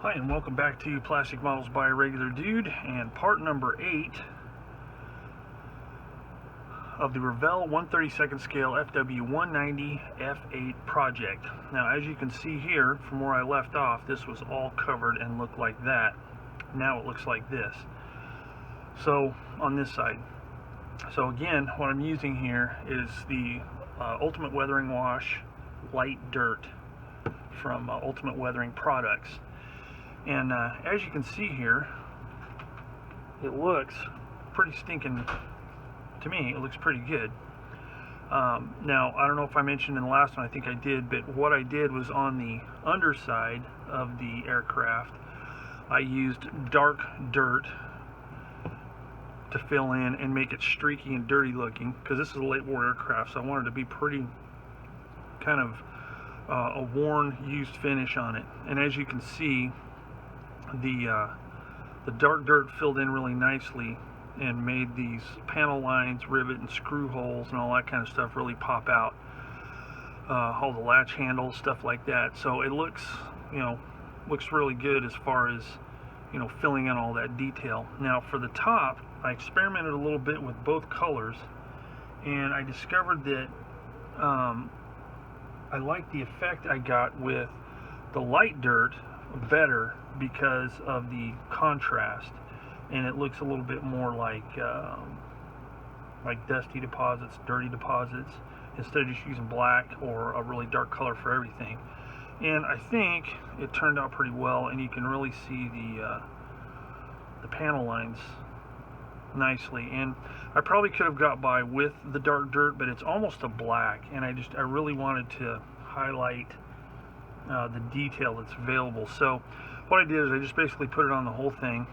Hi, and welcome back to Plastic Models by a Regular Dude, and part number 8 of the Revell 1/32 scale FW190 F8 project. Now, as you can see here, from where I left off, this was all covered and looked like that. Now it looks like this. So, on this side. So again, what I'm using here is the Ultimate Weathering Wash Light Dirt from Ultimate Weathering Products. And as you can see here, it looks pretty stinking, to me, it looks pretty good. Now, I don't know if I mentioned in the last one, I think I did, but what I did was on the underside of the aircraft, I used dark dirt to fill in and make it streaky and dirty looking, because this is a late war aircraft, so I wanted to be pretty kind of a worn, used finish on it. And as you can see, the dark dirt filled in really nicely and made these panel lines, rivet and screw holes and all that kind of stuff really pop out. All the latch handles, stuff like that. So it looks, looks really good as far as, filling in all that detail. Now for the top, I experimented a little bit with both colors, and I discovered that I like the effect I got with the light dirt better because of the contrast, and it looks a little bit more like dusty deposits, dirty deposits, instead of just using black or a really dark color for everything. And I think it turned out pretty well, and you can really see the panel lines nicely. And I probably could have got by with the dark dirt, but it's almost a black, and I really wanted to highlight the detail that's available. So what I did is I just basically put it on the whole thing,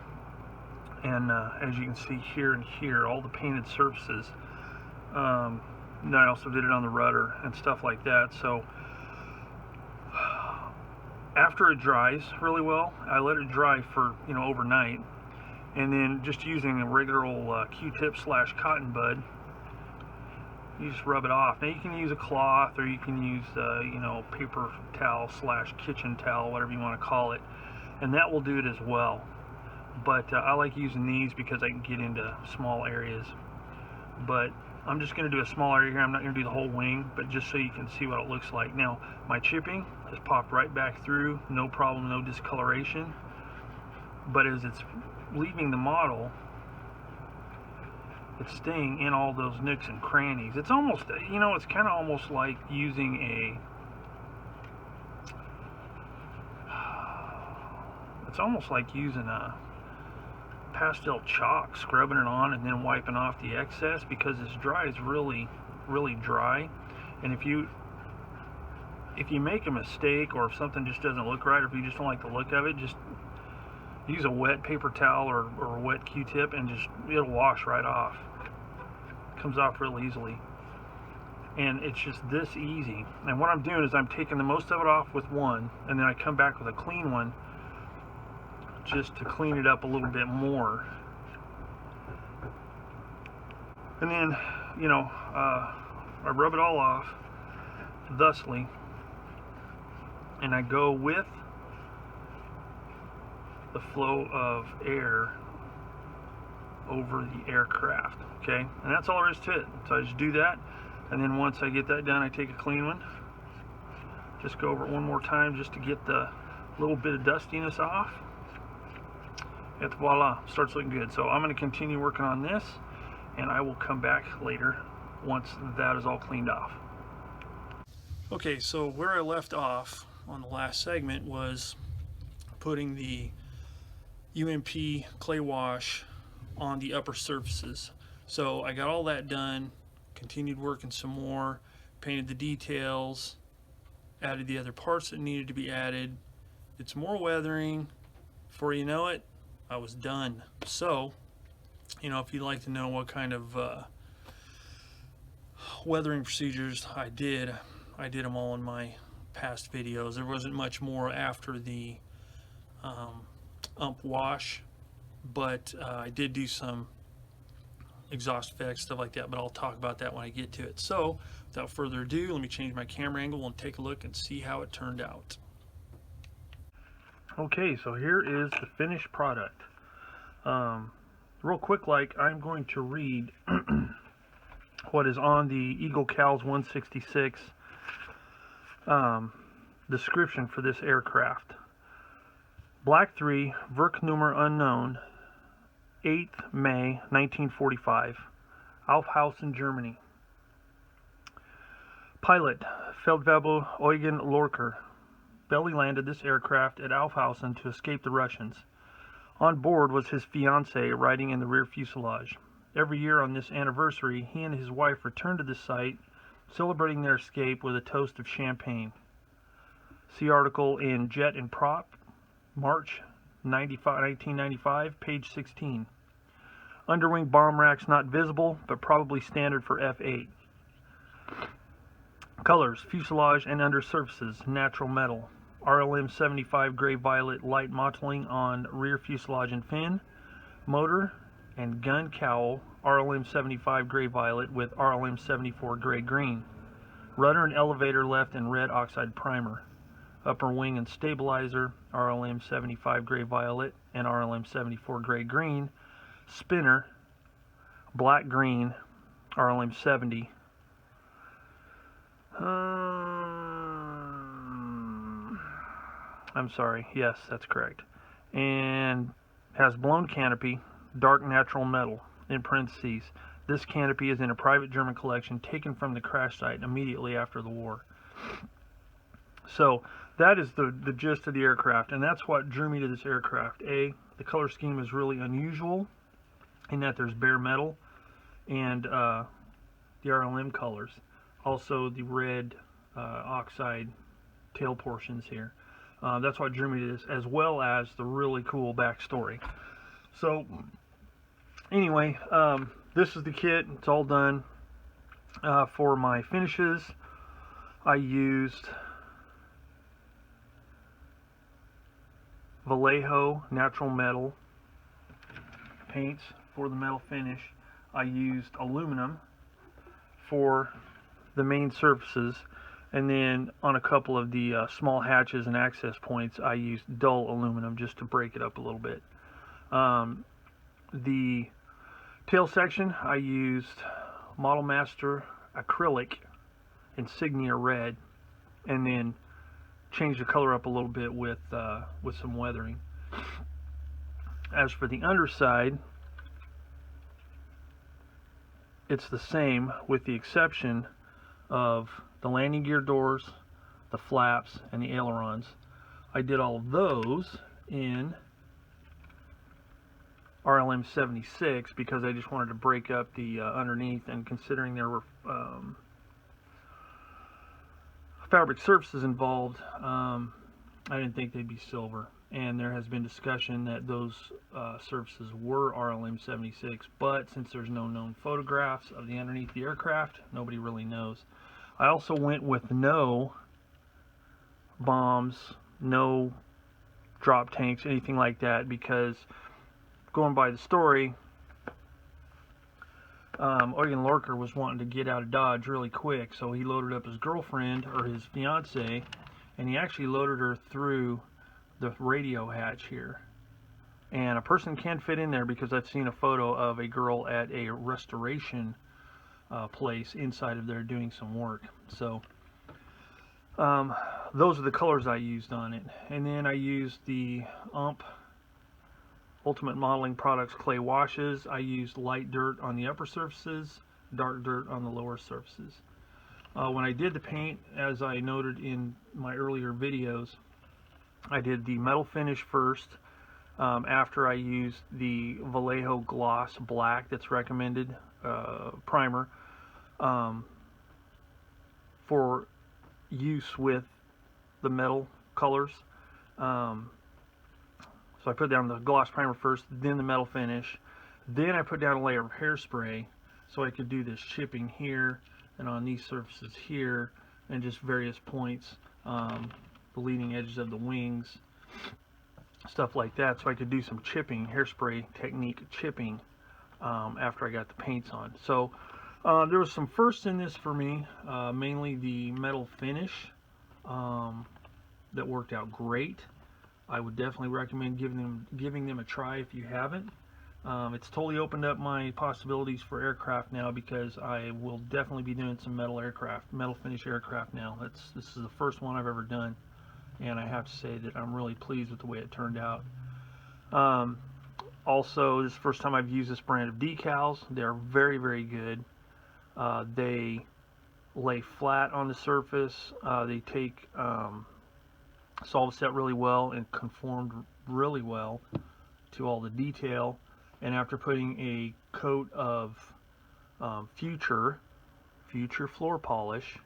and as you can see here and here, all the painted surfaces. And I also did it on the rudder and stuff like that. So after it dries really well, I let it dry for overnight, and then just using a regular old Q-tip / cotton bud, you just rub it off. Now you can use a cloth, or you can use paper towel / kitchen towel, whatever you want to call it, and that will do it as well. But I like using these because I can get into small areas. But I'm just going to do a small area here. I'm not going to do the whole wing, but just so you can see what it looks like. Now my chipping has popped right back through, no problem, no discoloration. But as it's leaving the model, it's staying in all those nooks and crannies. It's almost, it's kind of almost like using a pastel chalk, scrubbing it on and then wiping off the excess, because this dry is really, really dry. And if you make a mistake, or if something just doesn't look right, or if you just don't like the look of it, just use a wet paper towel or a wet Q-tip, and it'll wash right off. It comes off real easily, and it's just this easy. And what I'm doing is I'm taking the most of it off with one, and then I come back with a clean one just to clean it up a little bit more. And then I rub it all off thusly, and I go with the flow of air over the aircraft. Okay, and that's all there is to it. So I just do that, and then once I get that done, I take a clean one, just go over it one more time just to get the little bit of dustiness off, and voila, starts looking good. So I'm going to continue working on this, and I will come back later once that is all cleaned off. Okay, so where I left off on the last segment was putting the UMP clay wash on the upper surfaces. So I got all that done, continued working some more, painted the details, added the other parts that needed to be added, did some more weathering. Before you know it, I was done. So, if you'd like to know what kind of weathering procedures I did them all in my past videos. There wasn't much more after the ump wash, but I did do some exhaust effects, stuff like that, but I'll talk about that when I get to it. So without further ado, let me change my camera angle and take a look and see how it turned out. Okay, so here is the finished product. Real quick, I'm going to read what is on the Eagle Cals 166 description for this aircraft. Black 3, Werknummer unknown, 8th May 1945, Aufhausen, Germany. Pilot, Feldwebel Eugen Lorker, belly landed this aircraft at Aufhausen to escape the Russians. On board was his fiancée riding in the rear fuselage. Every year on this anniversary, he and his wife return to this site, celebrating their escape with a toast of champagne. See article in Jet and Prop, March 1995, page 16. Underwing bomb racks not visible, but probably standard for F8. Colors, fuselage and undersurfaces, natural metal. RLM 75 gray violet light mottling on rear fuselage and fin. Motor and gun cowl, RLM 75 gray violet with RLM 74 gray green. Rudder and elevator left in red oxide primer. Upper wing and stabilizer, RLM 75 gray violet and RLM 74 gray green. Spinner, black green, RLM 70. I'm sorry, yes, that's correct. And has blown canopy, dark natural metal, in parentheses. This canopy is in a private German collection taken from the crash site immediately after the war. So that is the gist of the aircraft, and that's what drew me to this aircraft. A, the color scheme is really unusual in that there's bare metal and the RLM colors. Also the red oxide tail portions here. That's what drew me to this, as well as the really cool backstory. So anyway, this is the kit. It's all done. For my finishes, I used Vallejo natural metal paints for the metal finish. I used aluminum for the main surfaces, and then on a couple of the small hatches and access points I used dull aluminum just to break it up a little bit. The tail section I used Model Master acrylic insignia red, and then changed the color up a little bit with some weathering. As for the underside, it's the same with the exception of the landing gear doors, the flaps, and the ailerons. I did all of those in RLM 76 because I just wanted to break up the underneath, and considering there were fabric surfaces involved, I didn't think they'd be silver. And there has been discussion that those surfaces were RLM 76, but since there's no known photographs of the underneath the aircraft, nobody really knows. I also went with no bombs, no drop tanks, anything like that, because going by the story, Eugen Lorker was wanting to get out of Dodge really quick, so he loaded up his girlfriend, or his fiancée, and he actually loaded her through the radio hatch here. And a person can fit in there, because I've seen a photo of a girl at a restoration place inside of there doing some work. So those are the colors I used on it. And then I used the Ultimate Modeling Products clay washes. I used light dirt on the upper surfaces, dark dirt on the lower surfaces. When I did the paint, as I noted in my earlier videos, I did the metal finish first, after I used the Vallejo Gloss Black that's recommended primer for use with the metal colors. So I put down the gloss primer first, then the metal finish. Then I put down a layer of hairspray so I could do this chipping here and on these surfaces here, and just various points, the leading edges of the wings, stuff like that, so I could do some chipping, hairspray technique chipping after I got the paints on. So there was some firsts in this for me, mainly the metal finish that worked out great. I would definitely recommend giving them a try if you haven't. It's totally opened up my possibilities for aircraft now, because I will definitely be doing some metal finish aircraft now. This is the first one I've ever done, and I have to say that I'm really pleased with the way it turned out. Also, this is the first time I've used this brand of decals. They're very, very good. They lay flat on the surface. They take solved set really well and conformed really well to all the detail. And after putting a coat of future floor polish,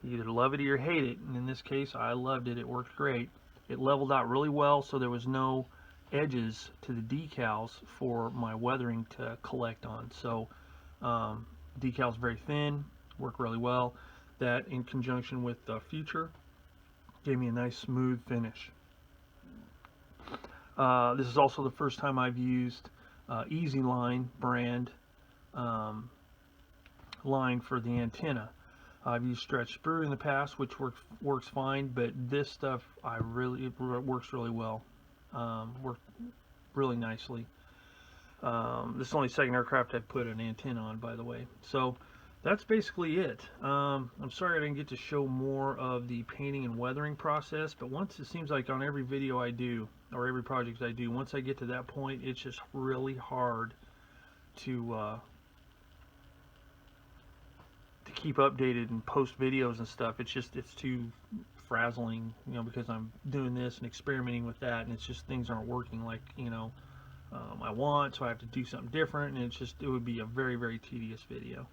you either love it or you hate it, and in this case I loved it. It worked great. It leveled out really well, so there was no edges to the decals for my weathering to collect on. So decals very thin, work really well. That, in conjunction with the future, gave me a nice smooth finish. This is also the first time I've used Easy Line brand line for the antenna. I've used stretch sprue in the past, which works fine, but this stuff it works really well. Worked really nicely. This is only the second aircraft I've put an antenna on, by the way. So that's basically it. I'm sorry I didn't get to show more of the painting and weathering process, but it seems like on every video I do, or every project I do, once I get to that point, it's just really hard to keep updated and post videos and stuff. It's too frazzling, because I'm doing this and experimenting with that, and it's just things aren't working like I want, so I have to do something different, and it would be a very, very tedious video.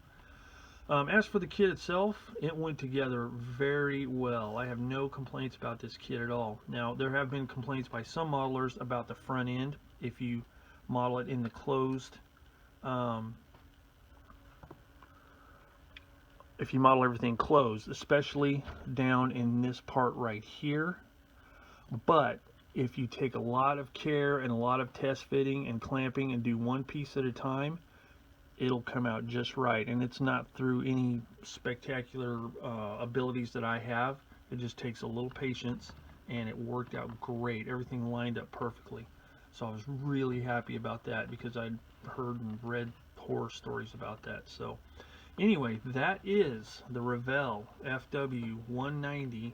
As for the kit itself, it went together very well. I have no complaints about this kit at all. Now, there have been complaints by some modelers about the front end. If you model it in the closed, if you model everything closed, especially down in this part right here. But if you take a lot of care and a lot of test fitting and clamping and do one piece at a time, it'll come out just right. And it's not through any spectacular abilities that I have. It just takes a little patience, and it worked out great. Everything lined up perfectly. So I was really happy about that, because I'd heard and read horror stories about that. So anyway, that is the Revell FW190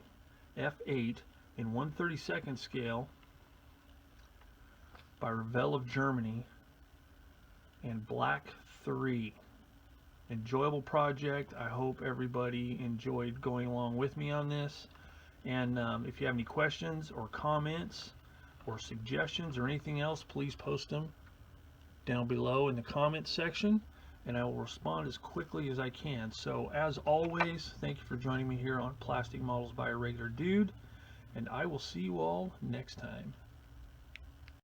F8 in 1/32 scale by Revell of Germany, and Black 3. Enjoyable project. I hope everybody enjoyed going along with me on this. And if you have any questions or comments or suggestions or anything else, please post them down below in the comments section, and I will respond as quickly as I can. So as always, thank you for joining me here on Plastic Models by a Regular Dude, and I will see you all next time.